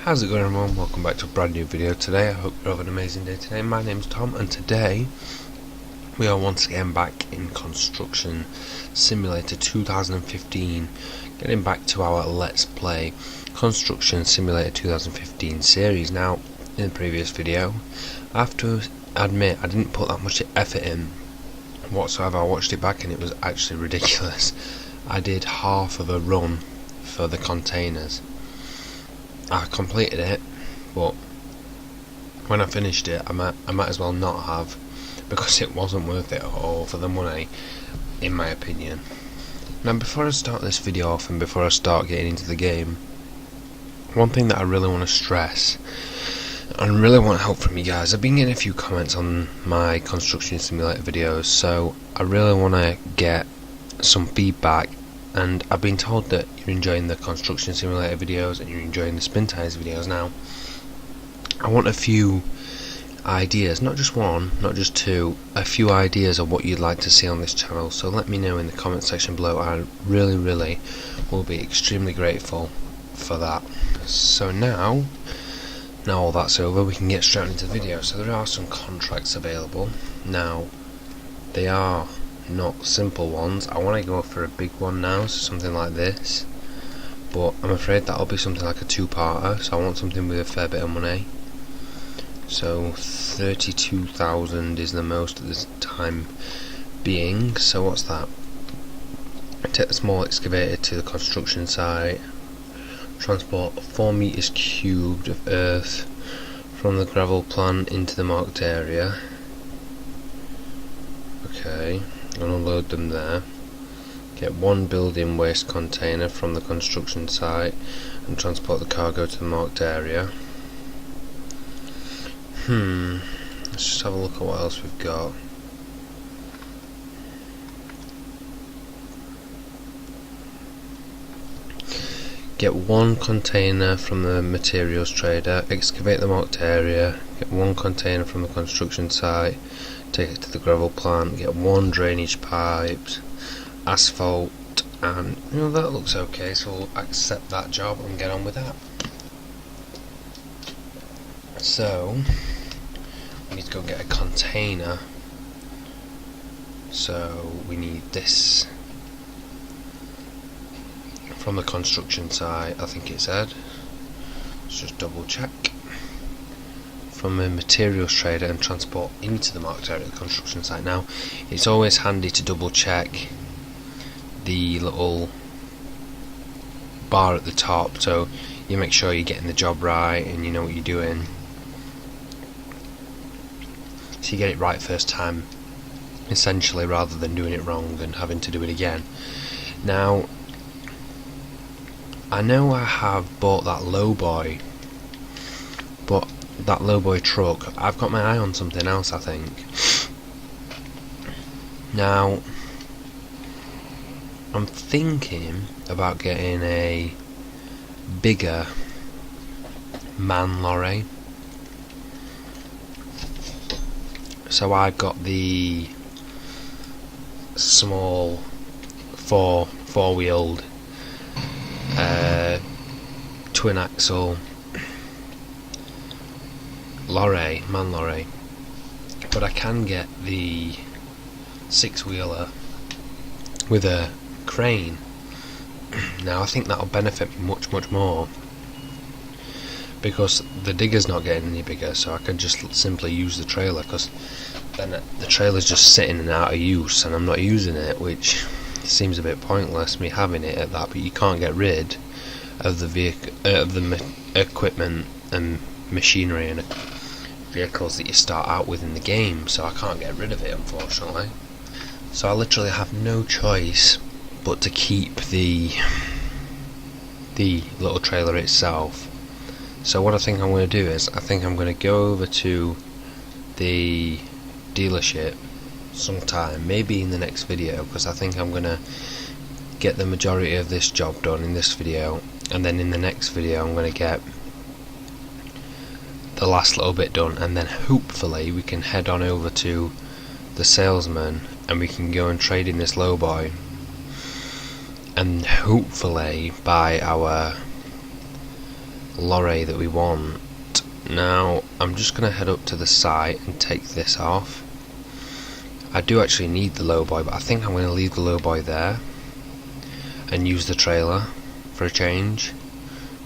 How's it going, everyone? Welcome back to a brand new video today. I hope you're having an amazing day today. My name's Tom, and today we are once again back in Construction Simulator 2015, getting back to our Let's Play Construction Simulator 2015 series. Now, in the previous video, I have to admit I didn't put that much effort in whatsoever. I watched it back and it was actually ridiculous. I did half of a run for the containers. I completed it, but when I finished it, I might as well not have, because it wasn't worth it at all for the money, in my opinion. Now, before I start this video off and before I start getting into the game, one thing that I really want to stress and really want help from you guys. I've been getting a few comments on my Construction Simulator videos, so I really want to get some feedback. And I've been told that you're enjoying the Construction Simulator videos and you're enjoying the Spin Tires videos. Now, I want a few ideas, not just one, not just two, a few ideas of what you'd like to see on this channel. So let me know in the comment section below. I really will be extremely grateful for that. So now all that's over, we can get straight into the video. So there are some contracts available. Now, they are not simple ones. I want to go for a big one now, so something like this, but I'm afraid that'll be something like a two-parter, so I want something with a fair bit of money. So 32,000 is the most at this time being. So what's that? Take the small excavator to the construction site, transport 4 meters cubed of earth from the gravel plant into the marked area. Okay, and unload them there. Get 1 building waste container from the construction site and transport the cargo to the marked area. Let's just have a look at what else we've got. Get 1 container from the materials trader, excavate the marked area, get 1 container from the construction site, take it to the gravel plant, get 1 drainage pipes, asphalt, and that looks okay, so we'll accept that job and get on with that. So we need to go get a container, so we need this from the construction site, I think it said. Let's just double check. From a materials trader and transport into the marked area of the construction site. Now, it's always handy to double check the little bar at the top, so you make sure you're getting the job right and you know what you're doing, so you get it right first time, essentially, rather than doing it wrong and having to do it again. Now, I know I have bought that lowboy, but that lowboy truck, I've got my eye on something else, I think. Now, I'm thinking about getting a bigger man lorry. So I've got the small four-wheeled twin axle man lorry, but I can get the 6-wheeler with a crane. Now I think that'll benefit me much more, because the digger's not getting any bigger, so I can just simply use the trailer, because then the trailer's just sitting and out of use and I'm not using it, which seems a bit pointless, me having it at that. But you can't get rid of the vehicle, equipment and machinery and vehicles that you start out with in the game, so I can't get rid of it, unfortunately. So I literally have no choice but to keep the little trailer itself. So what I think I'm going to do is, I think I'm going to go over to the dealership sometime, maybe in the next video, because I think I'm going to get the majority of this job done in this video, and then in the next video I'm going to get the last little bit done, and then hopefully we can head on over to the salesman and we can go and trade in this lowboy, and hopefully buy our lorry that we want. Now I'm just going to head up to the site and take this off. I do actually need the lowboy, but I think I'm going to leave the lowboy there and use the trailer for a change,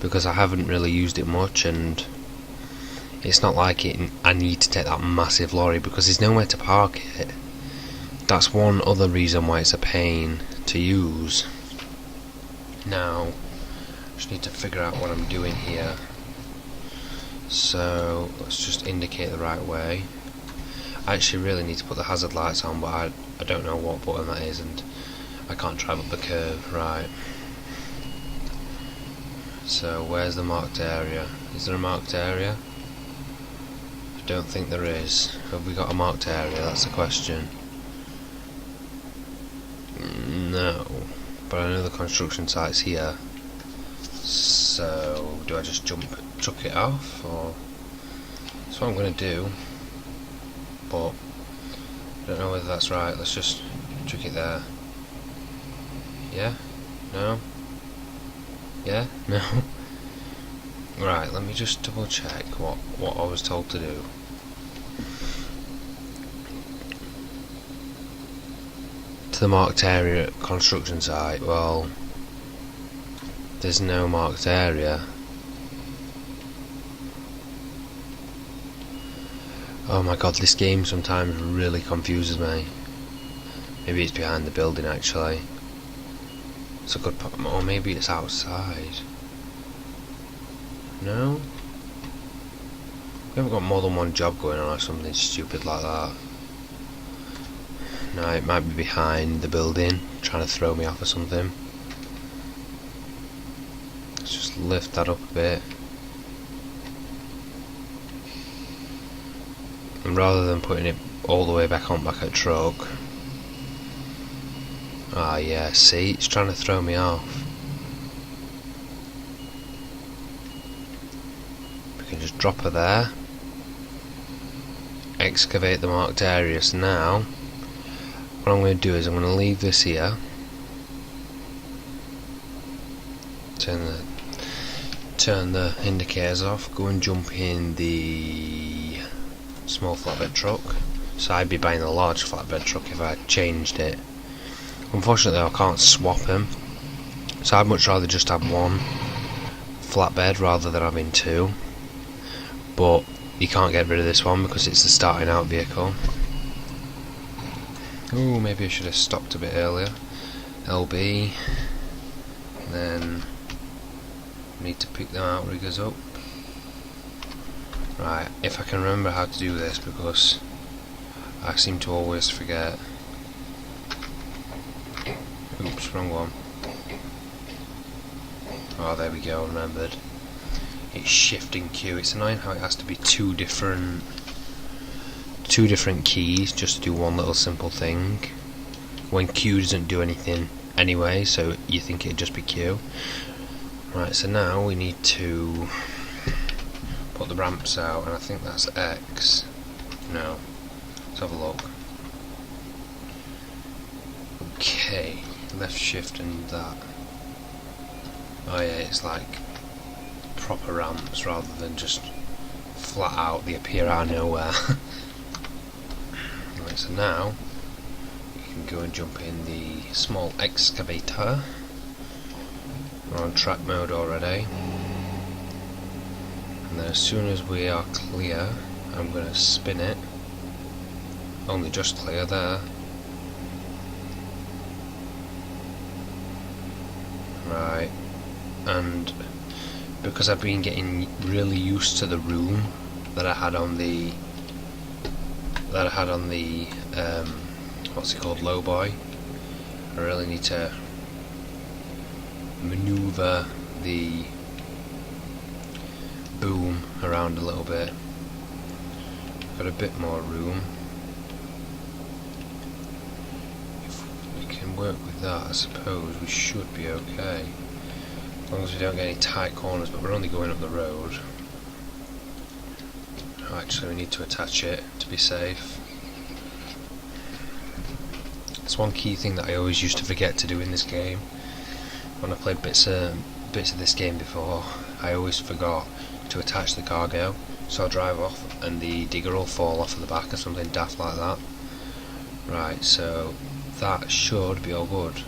because I haven't really used it much, and it's not like I need to take that massive lorry because there's nowhere to park it. That's one other reason why it's a pain to use. Now I just need to figure out what I'm doing here, so let's just indicate the right way. I actually really need to put the hazard lights on, but I don't know what button that is, and I can't drive up the curve. Right, so where's the marked area? Is there a marked area? I don't think there is. Have we got a marked area? That's the question. No, but I know the construction site's here. So do I just chuck it off, or that's what I'm going to do? But I don't know whether that's right. Let's just chuck it there. Yeah? No? Yeah? No? Right, let me just double check what I was told to do. To the marked area at construction site. Well, there's no marked area. Oh my god, this game sometimes really confuses me. Maybe it's behind the building actually. It's a good or maybe it's outside. No? We haven't got more than one job going on or something stupid like that. No, it might be behind the building, trying to throw me off or something. Let's just lift that up a bit. And rather than putting it all the way back on back at truck. Ah yeah, see, it's trying to throw me off. We can just drop her there. Excavate the marked area. So now, what I'm going to do is I'm going to leave this here. Turn the indicators off. Go and jump in the small flatbed truck. So I'd be buying a large flatbed truck if I changed it. Unfortunately I can't swap them, so I'd much rather just have one flatbed rather than having two. But you can't get rid of this one because it's the starting out vehicle. Ooh, maybe I should have stopped a bit earlier. LB, then need to pick them outriggers up. Right, if I can remember how to do this, because I seem to always forget. Oops, wrong one. Oh, there we go, remembered. It's shift and Q. It's annoying how it has to be two different keys just to do one little simple thing, when Q doesn't do anything anyway, so you think it'd just be Q. Right, so now we need to put the ramps out, and I think that's X. No, let's have a look. Okay, left shift and that. Oh yeah, it's like proper ramps rather than just flat out, they appear out of nowhere. Right, so now you can go and jump in the small excavator. We're on track mode already. And then as soon as we are clear, I'm going to spin it. Only just clear there. Right, and because I've been getting really used to the room that I had on the what's it called, lowboy, I really need to maneuver the boom around a little bit. Got a bit more room. If we can work with that, I suppose we should be okay. As long as we don't get any tight corners, but we're only going up the road. Actually, we need to attach it to be safe. It's one key thing that I always used to forget to do in this game. When I played bits of this game before, I always forgot to attach the cargo, so I'll drive off and the digger will fall off of the back or something daft like that. Right, so that should be all good.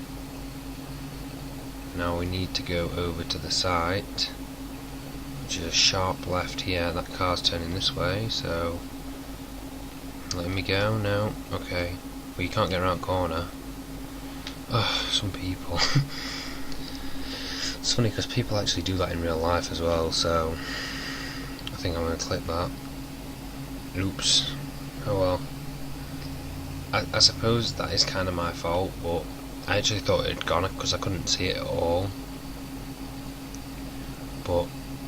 Now we need to go over to the site, which is a sharp left here. That car's turning this way, so letting me go? No? Okay. Well, you can't get around corner. Ugh, some people. It's funny because people actually do that in real life as well, so I think I'm going to clip that. Oops. Oh well. I suppose that is kind of my fault, but I actually thought it had gone because I couldn't see it at all. But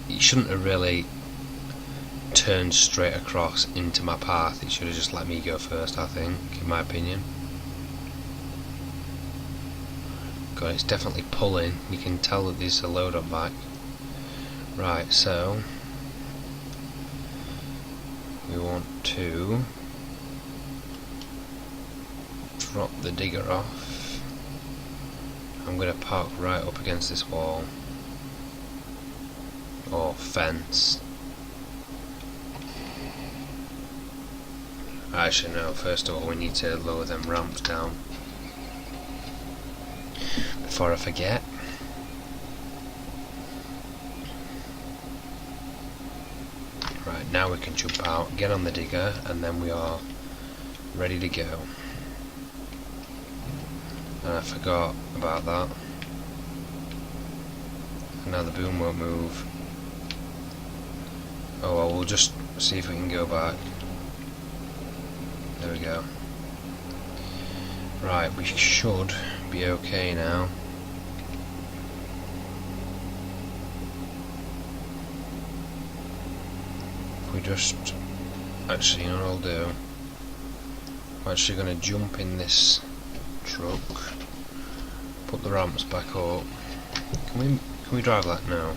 it shouldn't have really turned straight across into my path. It should have just let me go first, I think, in my opinion. God, it's definitely pulling. You can tell that there's a load up back. Right, so we want to drop the digger off. I'm going to park right up against this wall or fence. Actually no, first of all we need to lower them ramps down before I forget. Right, now we can jump out, get on the digger, and then we are ready to go. And I forgot about that. And now the boom won't move. Oh well, we'll just see if we can go back. There we go. Right, we should be okay now. If we just... Actually, you know what I'll do? I'm actually going to jump in this truck, put the ramps back up. Can we drive that now?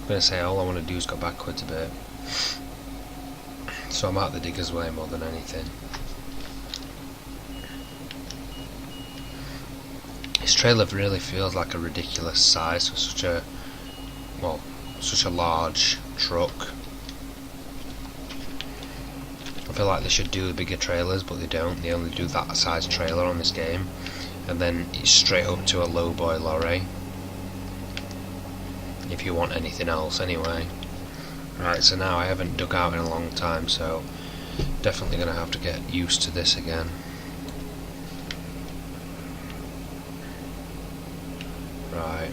I'm going to say all I want to do is go backwards a bit. So I'm out the digger's way more than anything. This trailer really feels like a ridiculous size for such a, well, such a large truck. I feel like they should do bigger trailers, but they don't. They only do that size trailer on this game, and then it's straight up to a lowboy lorry. If you want anything else, anyway. Right, so now I haven't dug out in a long time, so definitely going to have to get used to this again. Right.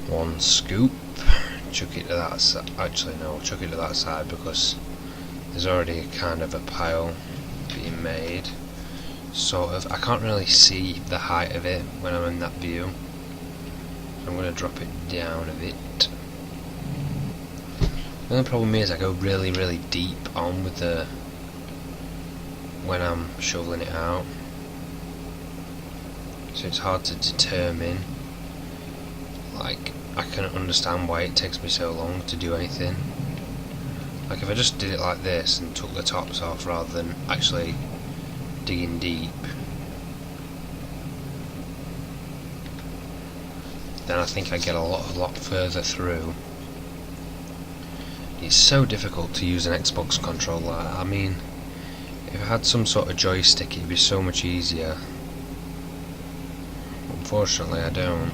One scoop. Chuck it to that side. Actually, no, chuck it to that side because there's already kind of a pile being made. Sort of. I can't really see the height of it when I'm in that view. I'm going to drop it down a bit. The only problem is I go really, really deep on with the when I'm shoveling it out, so it's hard to determine. Like, I can understand why it takes me so long to do anything. Like if I just did it like this and took the tops off rather than actually digging deep, then I think I get a lot further through. It's so difficult to use an Xbox controller. I mean, if I had some sort of joystick it'd be so much easier. Unfortunately I don't.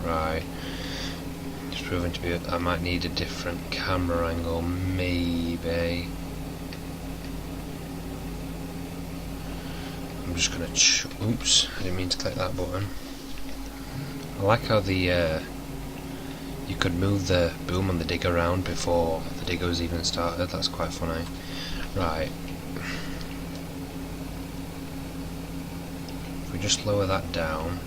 Right. It's proven to be... I might need a different camera angle, maybe. I'm just gonna oops, I didn't mean to click that button. I like how the you could move the boom on the digger around before the digger was even started. That's quite funny. Right. If we just lower that down.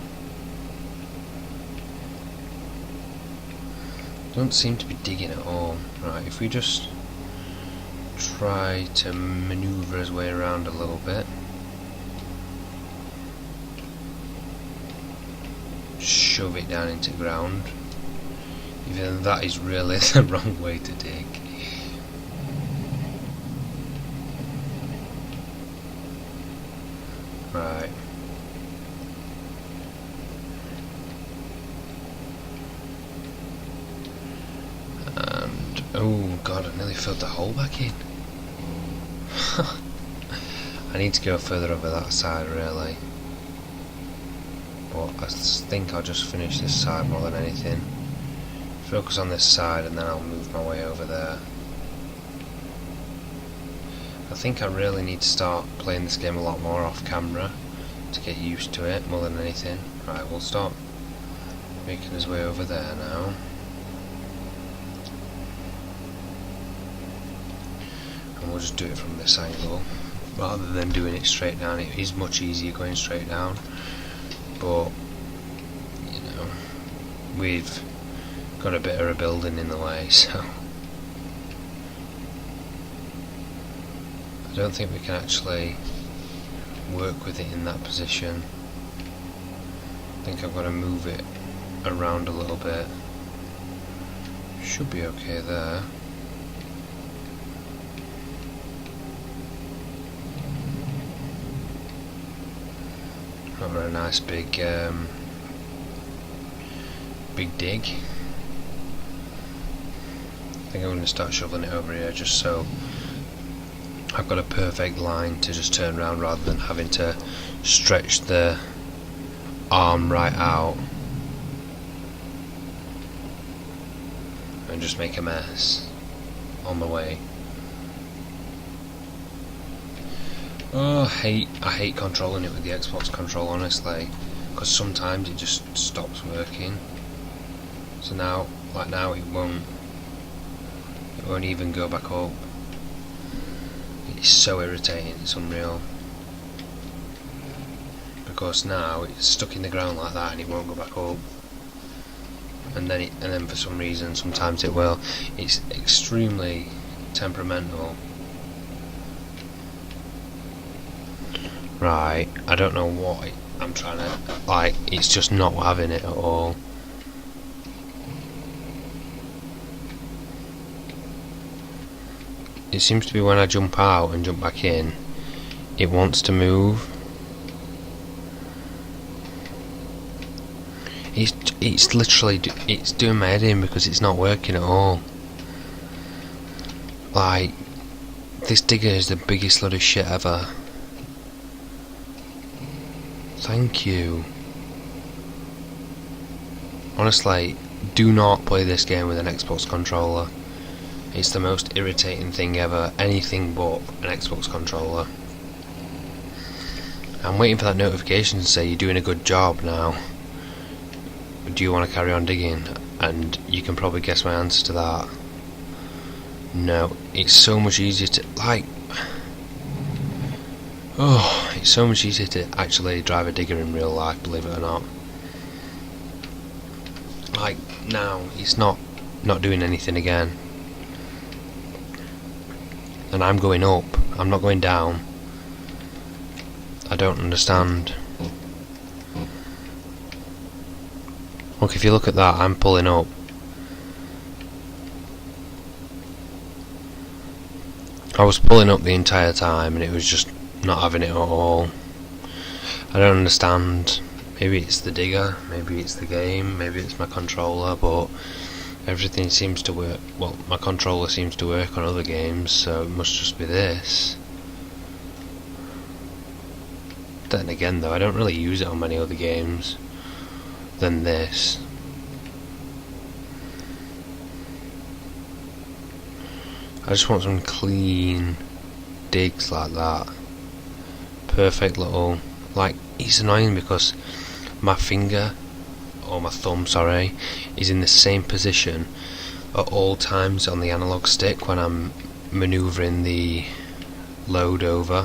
Don't seem to be digging at all. Right, if we just try to maneuver his way around a little bit. Shove it down into ground. Even that is really the wrong way to dig. Right. And oh god, I nearly filled the hole back in. I need to go further over that side really, but I think I'll just finish this side more than anything. Focus on this side and then I'll move my way over there. I think I really need to start playing this game a lot more off camera to get used to it more than anything. Right, we'll start making his way over there now. And we'll just do it from this angle rather than doing it straight down. It is much easier going straight down, but you know, we've got a bit of a building in the way, so I don't think we can actually work with it in that position. I think I've got to move it around a little bit. Should be okay there. Not very nice big big dig. I think I'm going to start shoveling it over here just so I've got a perfect line to just turn around rather than having to stretch the arm right out and just make a mess on the way. Oh, I hate controlling it with the Xbox control, honestly, because sometimes it just stops working. So now, like now, it won't even go back up. It's so irritating, it's unreal. Because now it's stuck in the ground like that and it won't go back up. And then for some reason sometimes it will. It's extremely temperamental. Right, I don't know what I'm trying to, like, it's just not having it at all. It seems to be when I jump out and jump back in, it wants to move. It's literally, it's doing my head in because it's not working at all. Like, this digger is the biggest load of shit ever. Thank you. Honestly, do not play this game with an Xbox controller. It's the most irritating thing ever. Anything but an Xbox controller. I'm waiting for that notification to say you're doing a good job now. Do you want to carry on digging? And you can probably guess my answer to that. No, it's so much easier to, like, oh, it's so much easier to actually drive a digger in real life, believe it or not. Like, now, it's not doing anything again. And I'm going up, I'm not going down. I don't understand. Look, if you look at that, I'm pulling up. I was pulling up the entire time and it was just not having it at all. I don't understand. Maybe it's the digger, maybe it's the game, maybe it's my controller, but everything seems to work. Well, my controller seems to work on other games, so it must just be this. Then again though, I don't really use it on many other games than this. I just want some clean digs like that. Perfect little, like, it's annoying because my finger, or my thumb, sorry, is in the same position at all times on the analog stick when I'm manoeuvring the load over.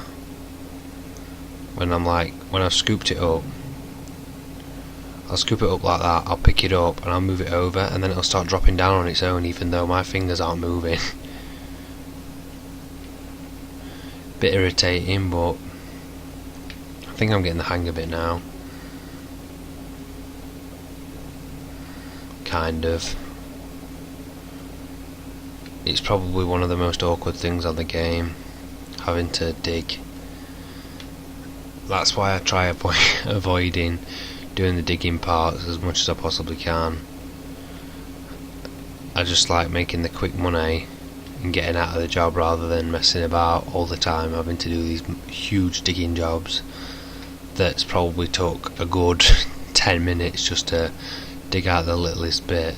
When I've scooped it up, I'll scoop it up like that, I'll pick it up and I'll move it over and then it'll start dropping down on its own even though my fingers aren't moving. Bit irritating, but I think I'm getting the hang of it now. Kind of. It's probably one of the most awkward things on the game, having to dig. that's why I try avoiding doing the digging parts as much as I possibly can. I just like making the quick money and getting out of the job rather than messing about all the time having to do these huge digging jobs that's probably took a good 10 minutes just to dig out the littlest bit.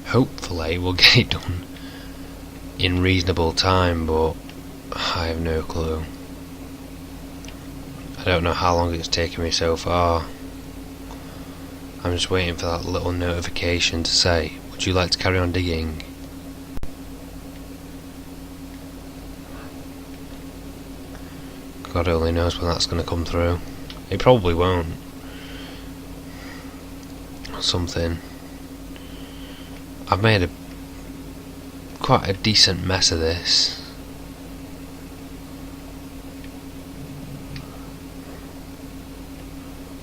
Hopefully we'll get it done in reasonable time, but I have no clue. I don't know how long it's taken me so far. I'm just waiting for that little notification to say, would you like to carry on digging? God only knows when that's going to come through. It probably won't. Something. I've made quite a decent mess of this.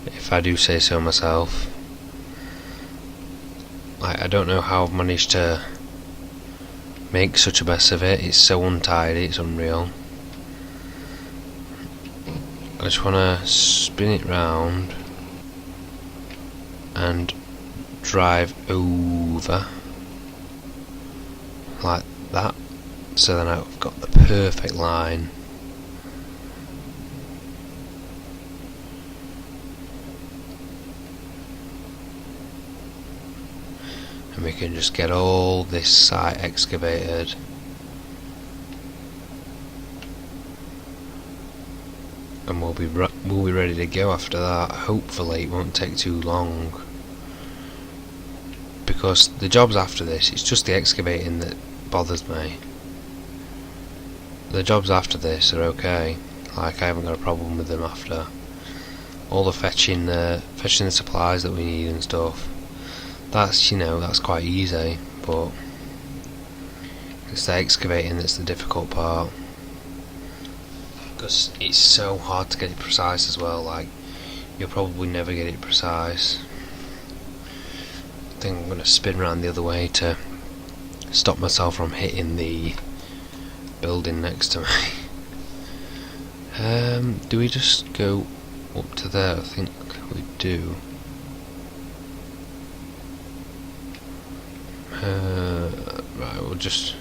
If I do say so myself. I don't know how I've managed to make such a mess of it. It's so untidy, it's unreal. I just want to spin it round and drive over like that, so then I've got the perfect line. And we can just get all this site excavated. And we'll be ready to go after that. Hopefully it won't take too long, because the jobs after this, it's just the excavating that bothers me. The jobs after this are okay. Like, I haven't got a problem with them after. All the fetching the supplies that we need and stuff. That's, that's quite easy, but it's the excavating that's the difficult part. Because it's so hard to get it precise as well. Like, you'll probably never get it precise. I think I'm going to spin around the other way to stop myself from hitting the building next to me. Do we just go up to there? I think we do. Right, we'll just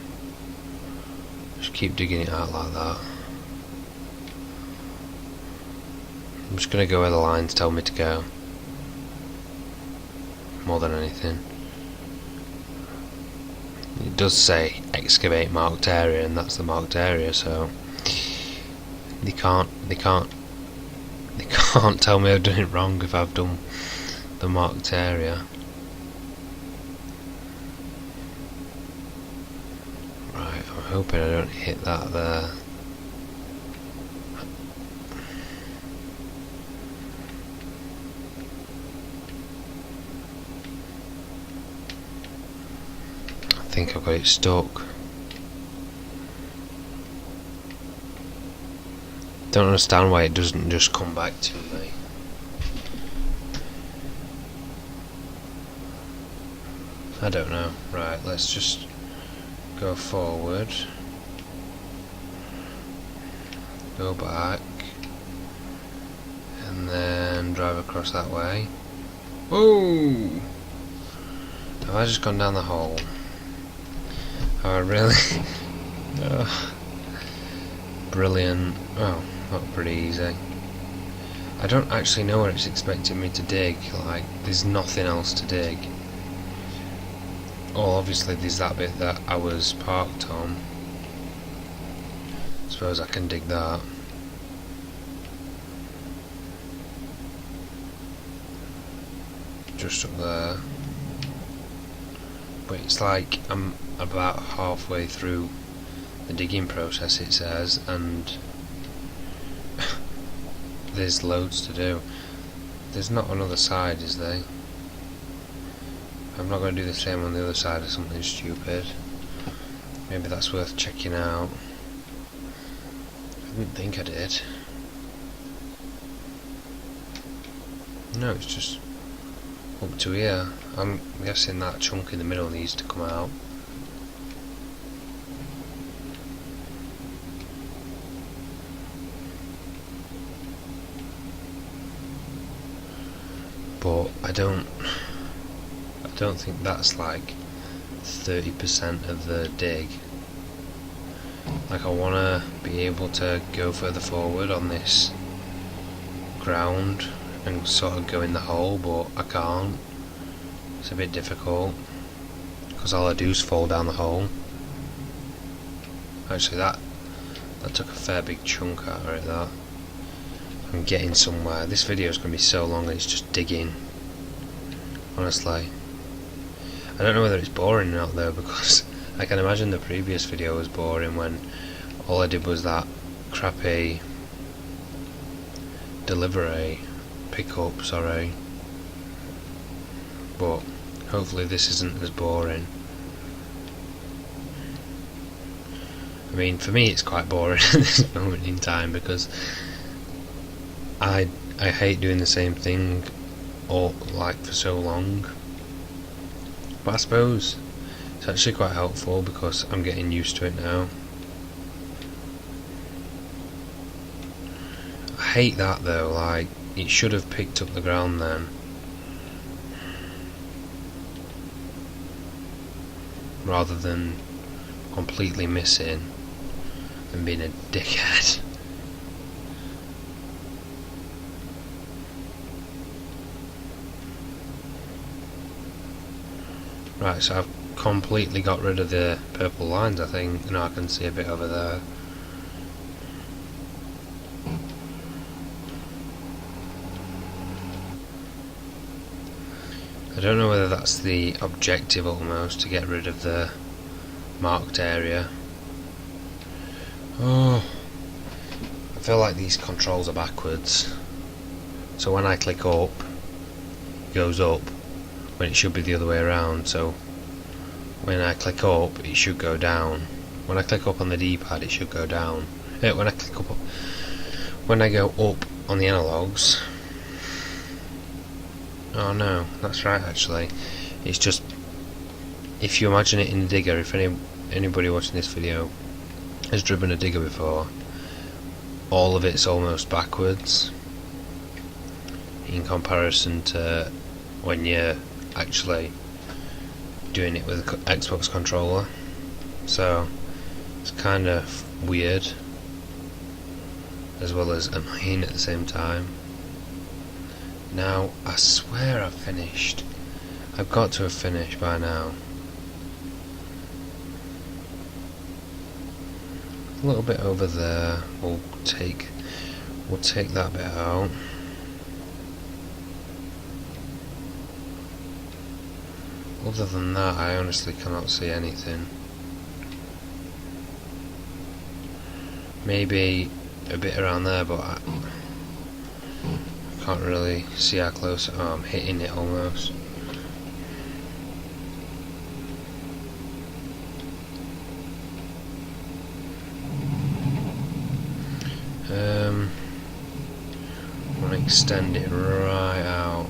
keep digging it out like that. I'm just going to go where the lines tell me to go, more than anything. It does say excavate marked area, and that's the marked area, so they can't tell me I've done it wrong if I've done the marked area. Right, I'm hoping I don't hit that there. I think I've got it stuck. Don't understand why it doesn't just come back to me. I don't know. Right, let's just go forward, go back, and then drive across that way. Oh! Have I just gone down the hole? Oh, really? Oh. Brilliant. Oh, that was pretty easy. I don't actually know what it's expecting me to dig. Like, there's nothing else to dig. Oh, obviously there's that bit that I was parked on. Suppose I can dig that. Just up there. But it's like I'm about halfway through the digging process, it says, and there's loads to do. There's not another side, is there? I'm not going to do the same on the other side or something stupid. Maybe that's worth checking out. I didn't think I did. No, it's just up to here. I'm guessing that chunk in the middle needs to come out. but I don't think that's like 30% of the dig. Like, I want to be able to go further forward on this ground and sort of go in the hole, but I can't. It's a bit difficult because all I do is fall down the hole. Actually, that took a fair big chunk out of it. That I'm getting somewhere. This video is going to be so long. It's just digging. Honestly, I don't know whether it's boring or not though, because I can imagine the previous video was boring when all I did was that crappy pickup, sorry. But hopefully this isn't as boring. I mean, for me it's quite boring at this moment in time, because I hate doing the same thing for so long. But I suppose it's actually quite helpful because I'm getting used to it now. I hate that though, like, it should have picked up the ground then, rather than completely missing and being a dickhead. Right, so I've completely got rid of the purple lines, I think. I can see a bit over there. I don't know whether that's the objective almost, to get rid of the marked area. Oh, I feel like these controls are backwards. So when I click up, it goes up, when it should be the other way around. So when I click up, it should go down. When I click up on the D-pad, it should go down. When I go up on the analogues. Oh no, that's right actually. It's just, if you imagine it in the digger, if anybody watching this video has driven a digger before, all of it's almost backwards in comparison to when you're actually doing it with the Xbox controller. So it's kind of weird as well as annoying at the same time. Now, I swear I've finished. I've got to have finished by now. A little bit over there. We'll take that bit out. Other than that, I honestly cannot see anything. Maybe a bit around there, but I can't really see how close. Oh, I'm hitting it almost. I want to extend it right out.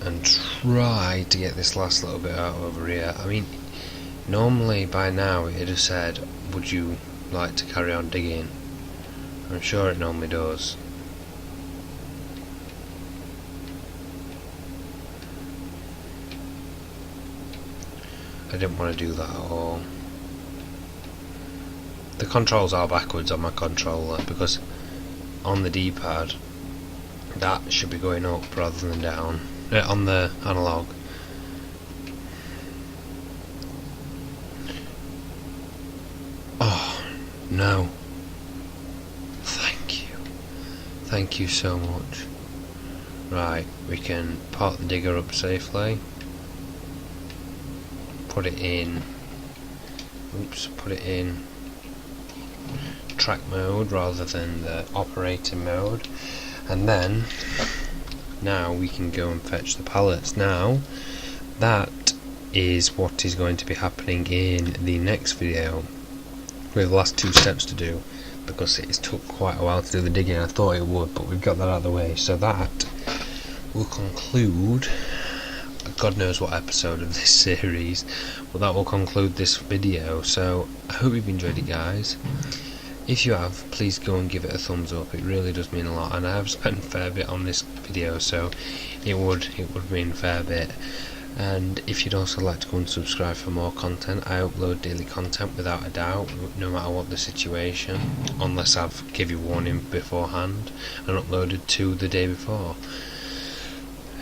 And try to get this last little bit out over here. I mean, normally by now it'd have said, would you like to carry on digging? I'm sure it normally does. I didn't want to do that at all. The controls are backwards on my controller, because on the D-pad that should be going up rather than down. On the analog. Oh no. Thank you so much. Right, we can park the digger up safely. Put it in track mode rather than the operating mode, and then now we can go and fetch the pallets. Now that is what is going to be happening in the next video. We have the last two steps to do, because it took quite a while to do the digging. I thought it would, but we've got that out of the way, so that will conclude God knows what episode of this series, but that will conclude this video. So I hope you've enjoyed it, guys. If you have, please go and give it a thumbs up. It really does mean a lot, and I have spent a fair bit on this video, so it would mean a fair bit. And if you'd also like to go and subscribe for more content, I upload daily content without a doubt, no matter what the situation, unless I've give you warning beforehand and uploaded 2 the day before.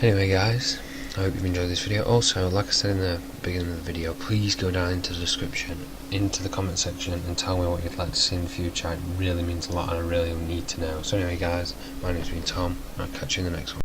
Anyway guys, I hope you've enjoyed this video. Also, like I said in the beginning of the video, please go down into the description, into the comment section, and tell me what you'd like to see in the future. It really means a lot and I really need to know. So anyway guys, my name's been Tom, and I'll catch you in the next one.